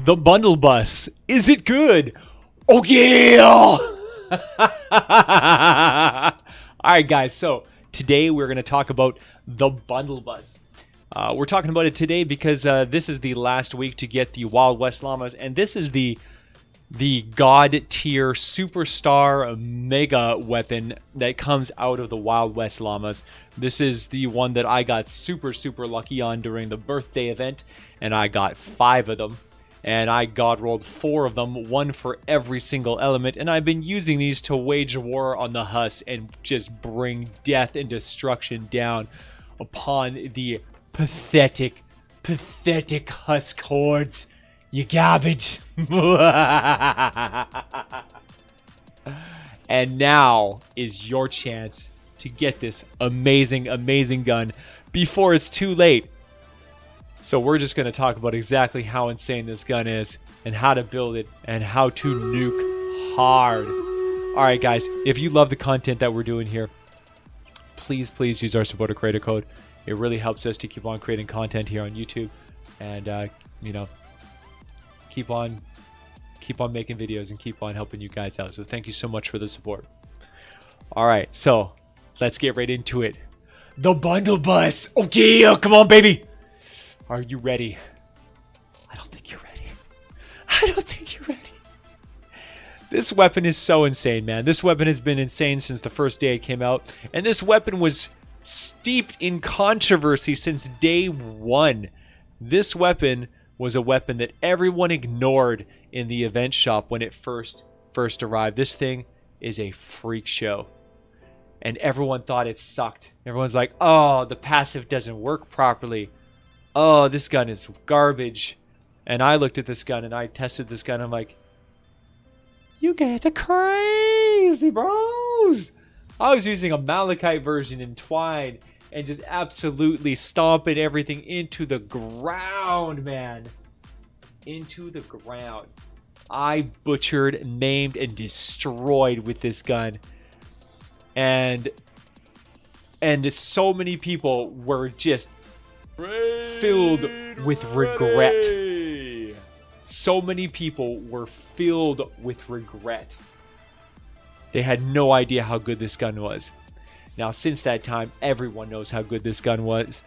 The Bundlebuss. Is it good? Oh yeah! Alright guys, so today we're going to talk about the Bundlebuss. We're talking about it today because this is the last week to get the Wild West llamas, and this is the god tier superstar mega weapon that comes out of the Wild West llamas. This is the one that I got super lucky on during the birthday event, and I got 5 of them. And I god rolled 4 of them, 1 for every single element, and I've been using these to wage war on the Huss and just bring death and destruction down upon the pathetic Husk hordes. You garbage. And now is your chance to get this amazing gun before it's too late. So we're just going to talk about exactly how insane this gun is and how to build it and how to nuke hard. Alright guys, if you love the content that we're doing here, please use our supporter creator code. It really helps us to keep on creating content here on YouTube and you know, keep on making videos and keep on helping you guys out. So thank you so much for the support. Alright, so let's get right into it. The Bundlebuss. Okay, come on baby. Are you ready? I don't think you're ready. I don't think you're ready. This weapon is so insane, man. This weapon has been insane since the first day it came out. And this weapon was steeped in controversy since day 1. This weapon was a weapon that everyone ignored in the event shop when it first arrived. This thing is a freak show. And everyone thought it sucked. Everyone's like, oh, the passive doesn't work properly. Oh, this gun is garbage. And I looked at this gun and I tested this gun. I'm like, you guys are crazy, bros. I was using a Malachite version in Twine and just absolutely stomping everything into the ground, man. Into the ground. I butchered, maimed, and destroyed with this gun. And so many people were just filled with regret. So many people were filled with regret. They had no idea how good this gun was. Now, since that time, everyone knows how good this gun was.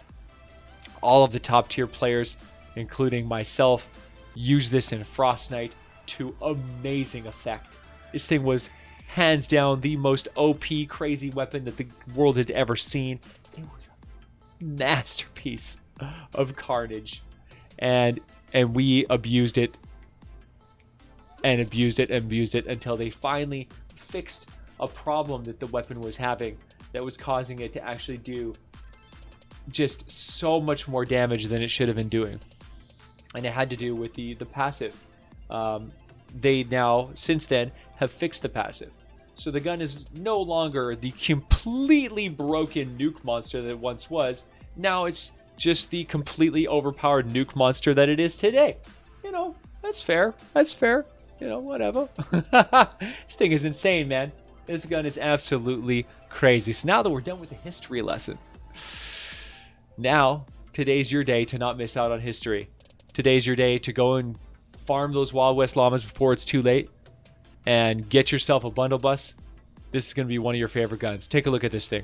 All of the top tier players, including myself, used this in Fortnite to amazing effect. This thing was hands down the most OP crazy weapon that the world had ever seen. It was a masterpiece of carnage, and we abused it until they finally fixed a problem that the weapon was having that was causing it to actually do just so much more damage than it should have been doing. And it had to do with the passive. They now since then have fixed the passive, so the gun is no longer the completely broken nuke monster that it once was. Now it's just the completely overpowered nuke monster that it is today. You know, that's fair. You know, whatever. This thing is insane, man. This gun is absolutely crazy. So now that we're done with the history lesson, now today's your day to not miss out on history. Today's your day to go and farm those Wild West llamas before it's too late and get yourself a Bundlebuss. This is going to be one of your favorite guns. Take a look at this thing.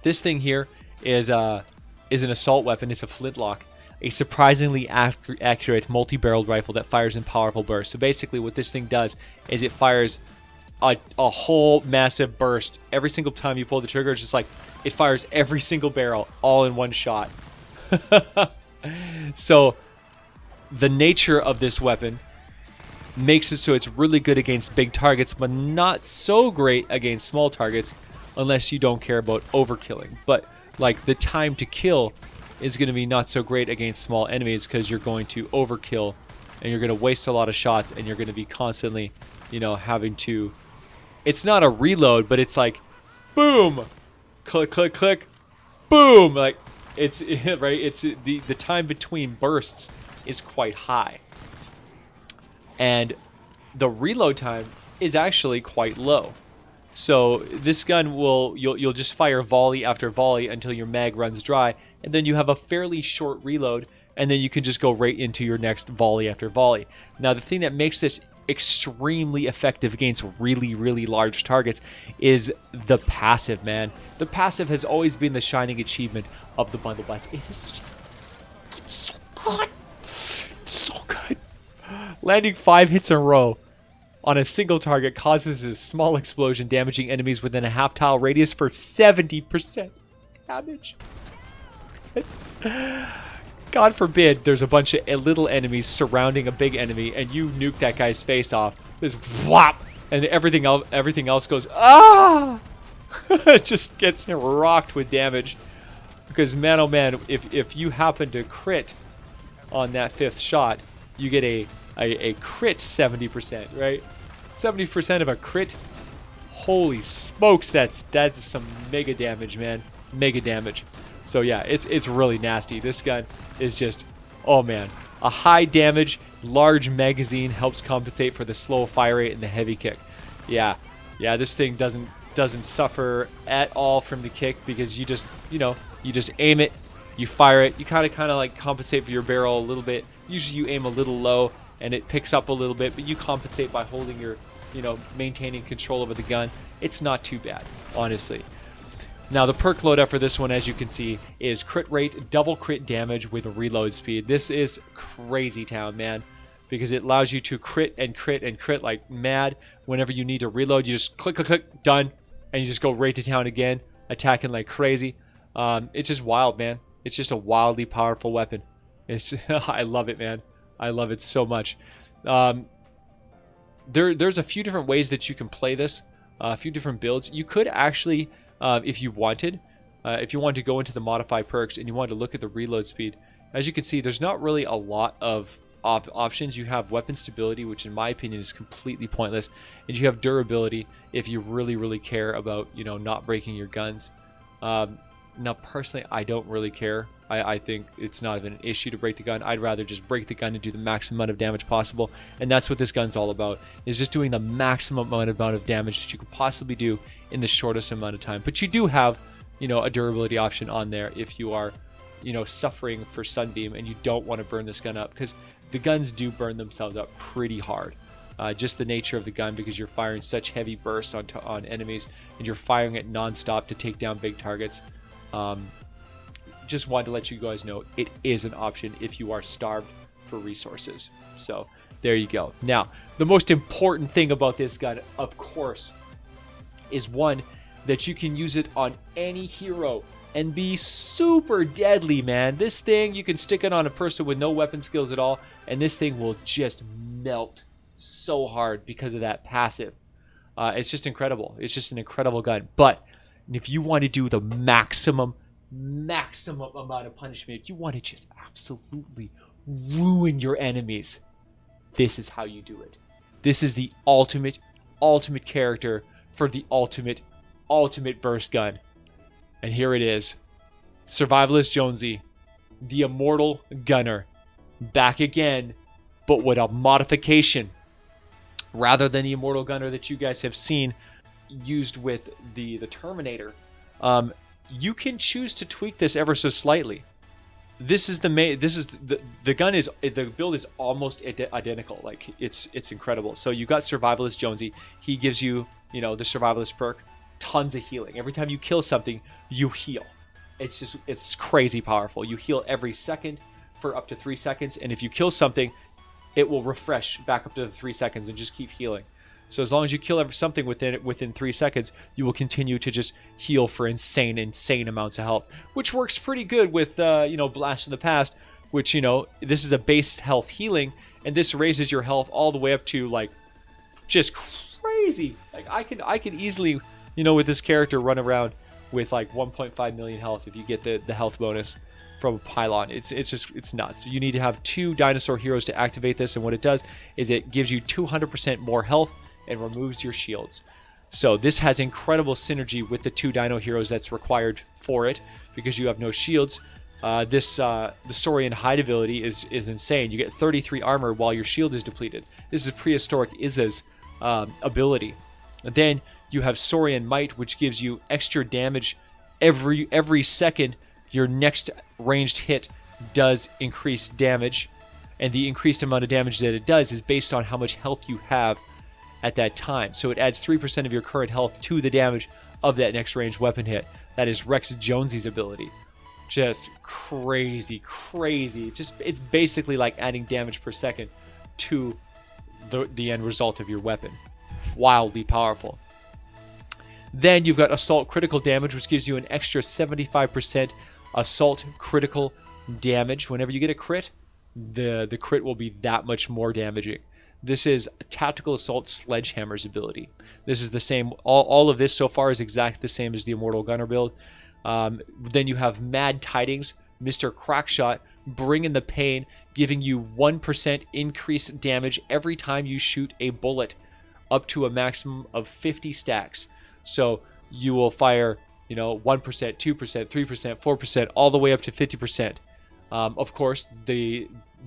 This thing here is an assault weapon. It's a flintlock, a surprisingly accurate multi-barreled rifle that fires in powerful bursts. So basically what this thing does is it fires a whole massive burst. Every single time you pull the trigger, it's just like it fires every single barrel all in one shot. So the nature of this weapon makes it so it's really good against big targets, but not so great against small targets unless you don't care about overkilling. But like the time to kill is going to be not so great against small enemies because you're going to overkill and you're going to waste a lot of shots and you're going to be constantly, you know, having to, it's not a reload, but it's like boom, click, boom. Like it's right. It's the time between bursts is quite high. And the reload time is actually quite low. So this gun you'll just fire volley after volley until your mag runs dry, and then you have a fairly short reload and then you can just go right into your next volley after volley. Now, the thing that makes this extremely effective against really, really large targets is the passive, man. The passive has always been the shining achievement of the Bundlebuss. It is just so good. So good. Landing 5 hits in a row on a single target causes a small explosion, damaging enemies within a half tile radius for 70% damage. God forbid there's a bunch of little enemies surrounding a big enemy and you nuke that guy's face off. Just whop, and everything else goes ah. It just gets rocked with damage. Because man, oh man, if you happen to crit on that 5th shot, you get a crit 70%, right? 70% of a crit. Holy smokes, that's some mega damage, man. Mega damage. So yeah, it's really nasty. This gun is just, oh man. A high damage, large magazine helps compensate for the slow fire rate and the heavy kick. Yeah, this thing doesn't suffer at all from the kick because you just aim it, you fire it, you kind of like compensate for your barrel a little bit. Usually you aim a little low and it picks up a little bit, but you compensate by holding your, maintaining control over the gun. It's not too bad, honestly. Now, the perk loadout for this one, as you can see, is crit rate, double crit damage with reload speed. This is crazy town, man, because it allows you to crit and crit and crit like mad. Whenever you need to reload, you just click, click, click, done, and you just go right to town again, attacking like crazy. It's just wild, man. It's just a wildly powerful weapon. I love it, man. I love it so much. There's a few different ways that you can play this, a few different builds. You could actually... if you wanted to go into the modify perks and you wanted to look at the reload speed, as you can see, there's not really a lot of options. You have weapon stability, which in my opinion is completely pointless, and you have durability if you really care about not breaking your guns. Now personally, I don't really care. I think it's not even an issue to break the gun. I'd rather just break the gun and do the maximum amount of damage possible, and that's what this gun's all about, is just doing the maximum amount of damage that you could possibly do in the shortest amount of time. But you do have, a durability option on there if you are, suffering for sunbeam and you don't want to burn this gun up, because the guns do burn themselves up pretty hard. Just the nature of the gun, because you're firing such heavy bursts on enemies and you're firing it non-stop to take down big targets. Just wanted to let you guys know it is an option if you are starved for resources. So there you go. Now, the most important thing about this gun, of course, is one, that you can use it on any hero and be super deadly, man. This thing, you can stick it on a person with no weapon skills at all, and this thing will just melt so hard because of that passive. It's just incredible. It's just an incredible gun. But if you want to do the maximum amount of punishment, if you want to just absolutely ruin your enemies, this is how you do it. This is the ultimate character for the ultimate burst gun. And here it is. Survivalist Jonesy, the Immortal Gunner, back again, but with a modification. Rather than the Immortal Gunner that you guys have seen used with the Terminator, you can choose to tweak this ever so slightly. The build is almost identical. Like it's incredible. So you got Survivalist Jonesy. He gives you, the Survivalist perk, tons of healing. Every time you kill something, you heal. It's crazy powerful. You heal every second for up to 3 seconds, and if you kill something, it will refresh back up to the 3 seconds and just keep healing. So as long as you kill something within 3 seconds, you will continue to just heal for insane amounts of health, which works pretty good with Blast in the Past, which this is a base health healing, and this raises your health all the way up to like just crazy. Like I can easily with this character run around with like 1.5 million health if you get the health bonus from a pylon. It's nuts. You need to have 2 dinosaur heroes to activate this, and what it does is it gives you 200% more health and removes your shields. So this has incredible synergy with the 2 dino heroes that's required for it, because you have no shields. The Saurian hide ability is insane. You get 33 armor while your shield is depleted. This is prehistoric Izza's ability. And then you have Saurian might, which gives you extra damage every second your next ranged hit does increase damage, and the increased amount of damage that it does is based on how much health you have at that time. So it adds 3% of your current health to the damage of that next ranged weapon hit. That is Rex Jonesy's ability. Just crazy. It's basically like adding damage per second to the end result of your weapon. Wildly powerful. Then you've got Assault Critical Damage, which gives you an extra 75% Assault Critical Damage. Whenever you get a crit, the crit will be that much more damaging. This is Tactical Assault Sledgehammer's ability. This is the same. All of this so far is exactly the same as the Immortal Gunner build. Then you have Mad Tidings, Mr. Crackshot, bringing the pain, giving you 1% increased damage every time you shoot a bullet, up to a maximum of 50 stacks. So you will fire, 1%, 2%, 3%, 4%, all the way up to 50%. Of course,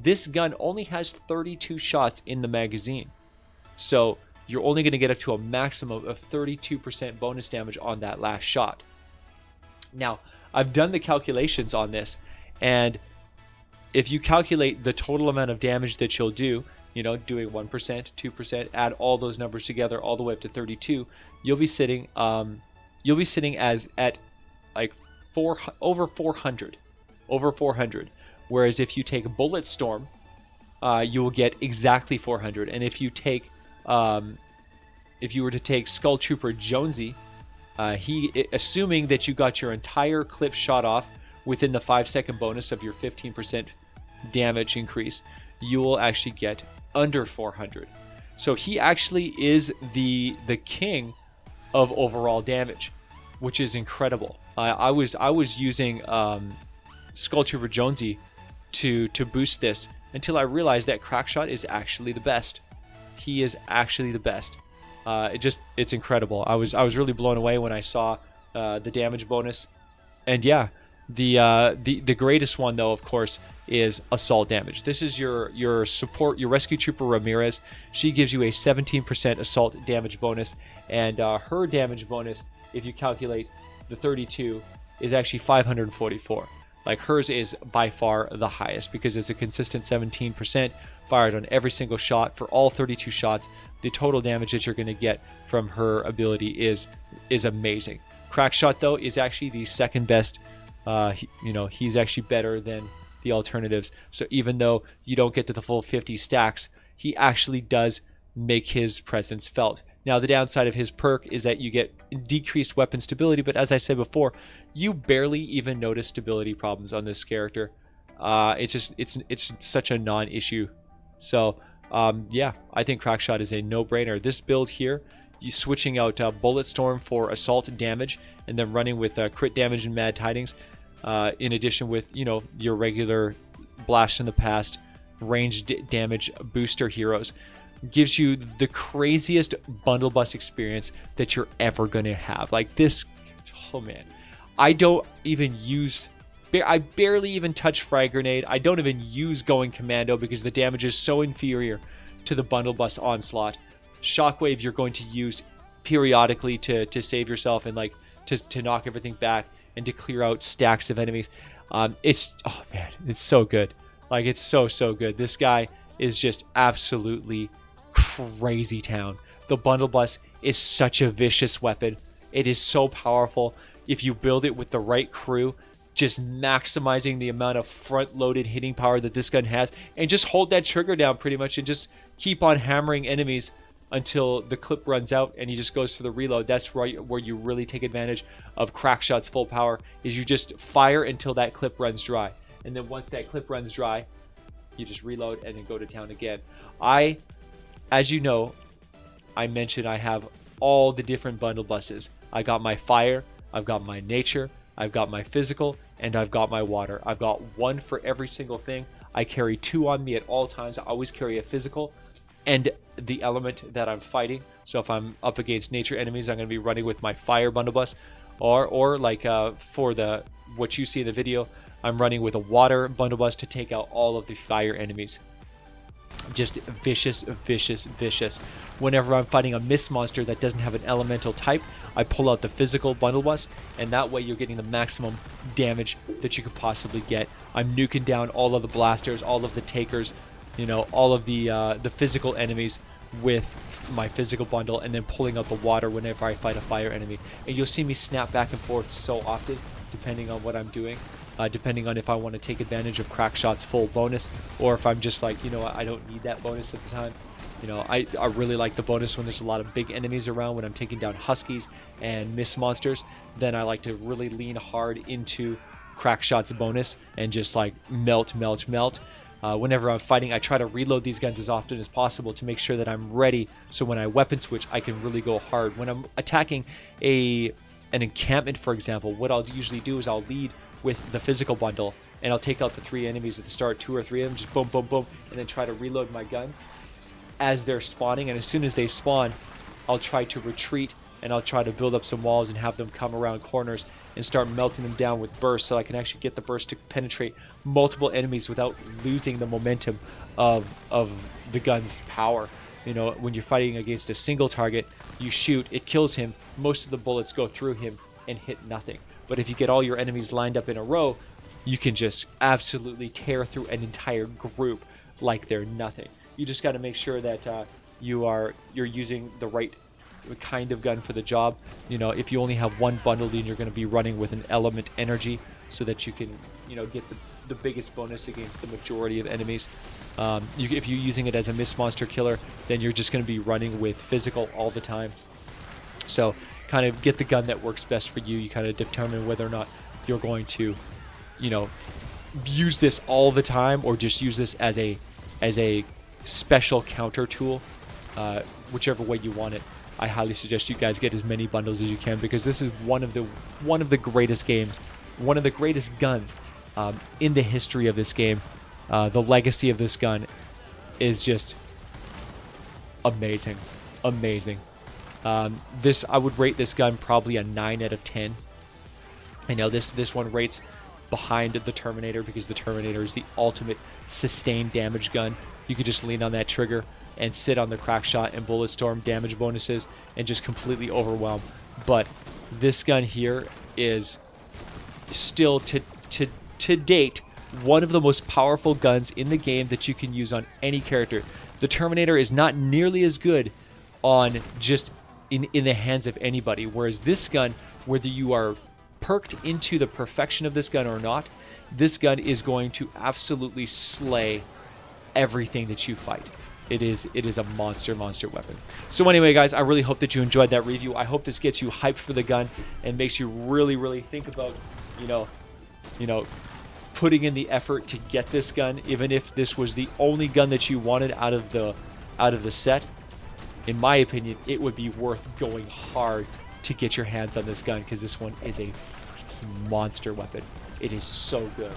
this gun only has 32 shots in the magazine. So you're only going to get up to a maximum of 32% bonus damage on that last shot. Now, I've done the calculations on this, and if you calculate the total amount of damage that you'll do, doing 1%, 2%, add all those numbers together all the way up to 32, you'll be sitting at like over 400. Whereas if you take Bulletstorm, you will get exactly 400. And if you were to take Skull Trooper Jonesy, assuming that you got your entire clip shot off within the 5-second bonus of your 15% damage increase, you will actually get under 400. So he actually is the king of overall damage, which is incredible. I was using Skull Trooper Jonesy to boost this until I realized that Crackshot is actually the best. He is actually the best. It's incredible. I was really blown away when I saw the damage bonus. And yeah, the greatest one though, of course, is assault damage. This is your support, your Rescue Trooper Ramirez. She gives you a 17% assault damage bonus, and her damage bonus, if you calculate the 32, is actually 544. Like, hers is by far the highest because it's a consistent 17% fired on every single shot for all 32 shots. The total damage that you're going to get from her ability is amazing. Crackshot though is actually the second best. He's actually better than the alternatives. So even though you don't get to the full 50 stacks, he actually does make his presence felt. Now, the downside of his perk is that you get decreased weapon stability, but as I said before, you barely even notice stability problems on this character. It's such a non-issue. So yeah, I think Crackshot is a no-brainer. This build here, you switching out Bulletstorm for assault damage, and then running with crit damage and Mad Tidings, in addition with your regular Blast in the Past ranged damage booster heroes, gives you the craziest Bundlebuss experience that you're ever gonna have. Like this, oh man, I barely even touch Frag Grenade. I don't even use Going Commando because the damage is so inferior to the Bundlebuss Onslaught. Shockwave you're going to use periodically to save yourself and like to knock everything back and to clear out stacks of enemies. It's, oh man, it's so good. Like, it's so good. This guy is just absolutely crazy town. The Bundlebuss is such a vicious weapon. It is so powerful if you build it with the right crew, just maximizing the amount of front-loaded hitting power that this gun has, and just hold that trigger down pretty much and just keep on hammering enemies until the clip runs out and he just goes to the reload. That's where you really take advantage of Crackshot's full power, is you just fire until that clip runs dry. And then once that clip runs dry, you just reload and then go to town again. As you know, I mentioned I have all the different Bundlebusses. I got my fire, I've got my nature, I've got my physical, and I've got my water. I've got one for every single thing. I carry two on me at all times. I always carry a physical and the element that I'm fighting. So if I'm up against nature enemies, I'm going to be running with my fire Bundlebuss, or like for what you see in the video, I'm running with a water Bundlebuss to take out all of the fire enemies. Just vicious, vicious, vicious. Whenever I'm fighting a mist monster that doesn't have an elemental type, I pull out the physical Bundlebuss, and that way you're getting the maximum damage that you could possibly get. I'm nuking down all of the blasters, all of the takers, you know, all of the physical enemies with my physical bundle, and then pulling out the water whenever I fight a fire enemy. And you'll see me snap back and forth so often, depending on what I'm doing. Depending on if I want to take advantage of Crackshot's full bonus, or if I'm just like, you know, I don't need that bonus at the time. You know, I really like the bonus when there's a lot of big enemies around, when I'm taking down Huskies and Mist monsters. Then I like to really lean hard into Crackshot's bonus and just like melt, melt, melt. Whenever I'm fighting, I try to reload these guns as often as possible to make sure that I'm ready, so when I weapon switch, I can really go hard. When I'm attacking an encampment, for example, what I'll usually do is I'll lead with the physical bundle, and I'll take out the 3 enemies at the start, 2 or 3 of them, just boom, boom, boom, and then try to reload my gun as they're spawning. And as soon as they spawn, I'll try to retreat, and I'll try to build up some walls and have them come around corners and start melting them down with bursts, so I can actually get the burst to penetrate multiple enemies without losing the momentum of the gun's power. You know, when you're fighting against a single target, you shoot, it kills him, most of the bullets go through him and hit nothing. But if you get all your enemies lined up in a row, you can just absolutely tear through an entire group like they're nothing. You just got to make sure that you're using the right kind of gun for the job. You know, if you only have one bundle, then you're going to be running with an element energy, so that you can, you know, get the biggest bonus against the majority of enemies. If you're using it as a mist monster killer, then you're just going to be running with physical all the time. So kind of get the gun that works best for you. You kind of determine whether or not you're going to, you know, use this all the time, or just use this as a special counter tool. Whichever way you want it, I highly suggest you guys get as many bundles as you can, because this is one of the greatest games, one of the greatest guns in the history of this game. The legacy of this gun is just amazing, amazing. I would rate this gun probably a 9 out of 10. I know this one rates behind the Terminator, because the Terminator is the ultimate sustained damage gun. You could just lean on that trigger and sit on the Crackshot and Bulletstorm damage bonuses and just completely overwhelm. But this gun here is still to date one of the most powerful guns in the game that you can use on any character. The Terminator is not nearly as good on just in the hands of anybody, whereas this gun, whether you are perked into the perfection of this gun or not, this gun is going to absolutely slay everything that you fight. It is a monster weapon. So anyway, guys, I really hope that you enjoyed that review. I hope this gets you hyped for the gun and makes you really think about, you know, putting in the effort to get this gun, even if this was the only gun that you wanted out of the set. In my opinion, it would be worth going hard to get your hands on this gun, because this one is a freaking monster weapon. It is so good.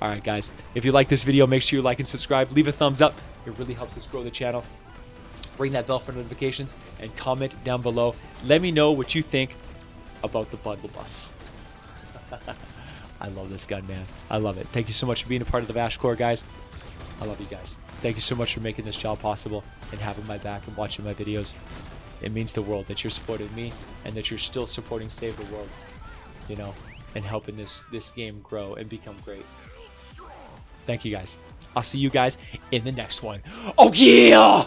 Alright guys, if you like this video, make sure you like and subscribe. Leave a thumbs up. It really helps us grow the channel. Ring that bell for notifications and comment down below. Let me know what you think about the Bundlebuss. I love this gun, man. I love it. Thank you so much for being a part of the VASH Corps, guys. I love you guys. Thank you so much for making this job possible and having my back and watching my videos. It means the world that you're supporting me and that you're still supporting Save the World, you know, and helping this game grow and become great. Thank you guys. I'll see you guys in the next one. Oh yeah!